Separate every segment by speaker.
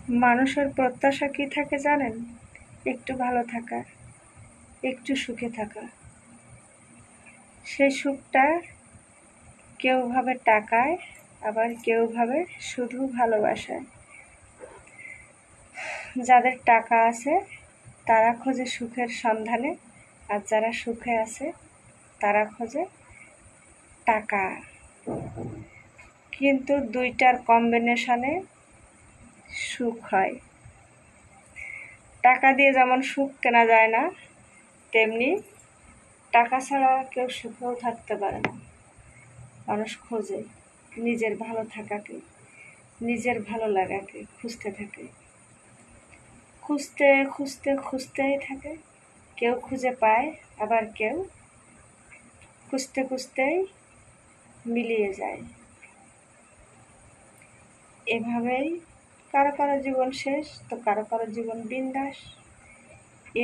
Speaker 1: মানুষের প্রত্যাশা কি থাকে জানেন? একটু ভালো থাকা, একটু সুখে থাকা। সেই সুখটা কেউ ভাবে টাকায়, আবার কেউ ভাবে শুধু ভালোবাসায়। যাদের টাকা আছে তারা খোঁজে সুখের সন্ধানে, আর যারা সুখে আছে তারা খোঁজে টাকা। কিন্তু দুইটার কম্বিনেশনে সুখ হয়। টাকা দিয়ে যেমন সুখ কেনা যায় না, তেমনি টাকা ছাড়া কেউ সুখেও থাকতে পারে না। মানুষ খোঁজে নিজের ভালো থাকাকে, নিজের ভালো লাগাকে খুঁজতে থাকে, খুঁজতে খুঁজতে খুঁজতেই থাকে। কেউ খুঁজে পায়, আবার কেউ খুঁজতে খুঁজতেই মিলিয়ে যায়। এভাবেই কারো কারো জীবন শেষ, তো কারো কারো জীবন বিন্দাস।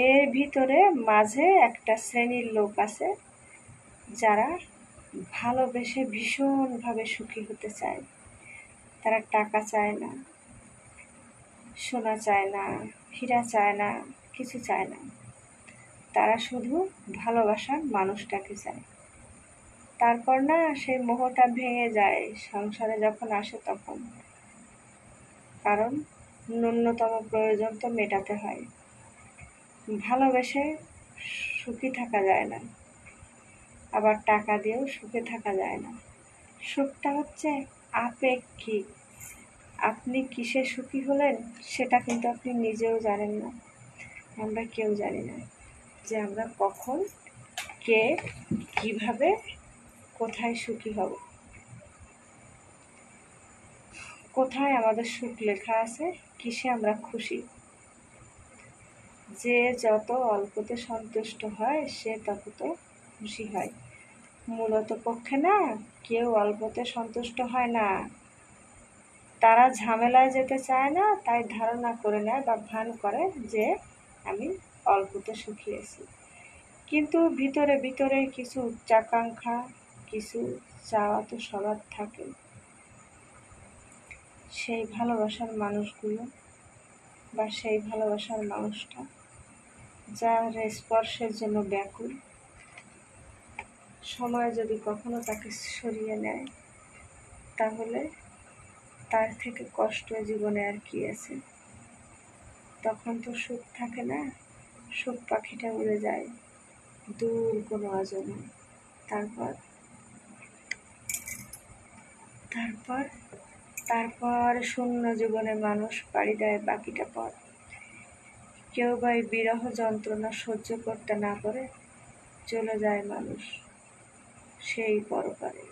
Speaker 1: এর ভিতরে মাঝে একটা শ্রেণীর লোক আছে যারা ভালোবেসে ভীষণভাবে সুখী হতে চায়। তারা টাকা চায় না, সোনা চায় না, হীরা চায় না, কিছু চায় না। তারা শুধু ভালোবাসার মানুষটাকে চায়। তারপর না সেই মোহটা ভেঙে যায় সংসারে যখন আসে তখন। কারণ ন্যূনতম প্রয়োজন তো মেটাতে হয়। ভালোবেসে সুখী থাকা যায় না, আবার টাকা দিয়েও সুখে থাকা যায় না। সুখটা হচ্ছে আপেক্ষিক। আপনি কিসে সুখী হলেন সেটা কিন্তু আপনি নিজেও জানেন না, আমরা কেউ জানি না যে আমরা কখন, কে, কিভাবে, কোথায় সুখী হব। কোথায় আমাদের সুখ লেখা আছে, কিসে আমরা খুশি। যে যত অল্পতে সন্তুষ্ট হয় সে তত খুশি হয়। মূলত পক্ষে না কেউ অল্পতে সন্তুষ্ট হয় না। তারা ঝামেলায় যেতে চায় না, তাই ধারণা করে নেয় বা ভান করে যে আমি অল্পতে সুখী আছি। কিন্তু ভিতরে ভিতরে কিছু উচ্চাকাঙ্ক্ষা, কিছু চাওয়া তো সবার থাকে। সেই ভালোবাসার মানুষগুলো বা সেই ভালোবাসার মানুষটা যার স্পর্শের জন্য ব্যাকুল, সময় যদি কখনো তাকে সরিয়ে নেয় তাহলে তার থেকে কষ্ট জীবনে আর কি আছে। তখন তো সুখ থাকে না, সুখ পাখিটা উড়ে যায় দূর কোনো অজানায়। তারপর তারপর তারপর শূন্য জীবনে মানুষ পাড়ি দেয় বাকিটা পথ। কেউ বা এই বিরহ যন্ত্রণা সহ্য করতে না পারে চলে যায় মানুষ সেই পরপারে।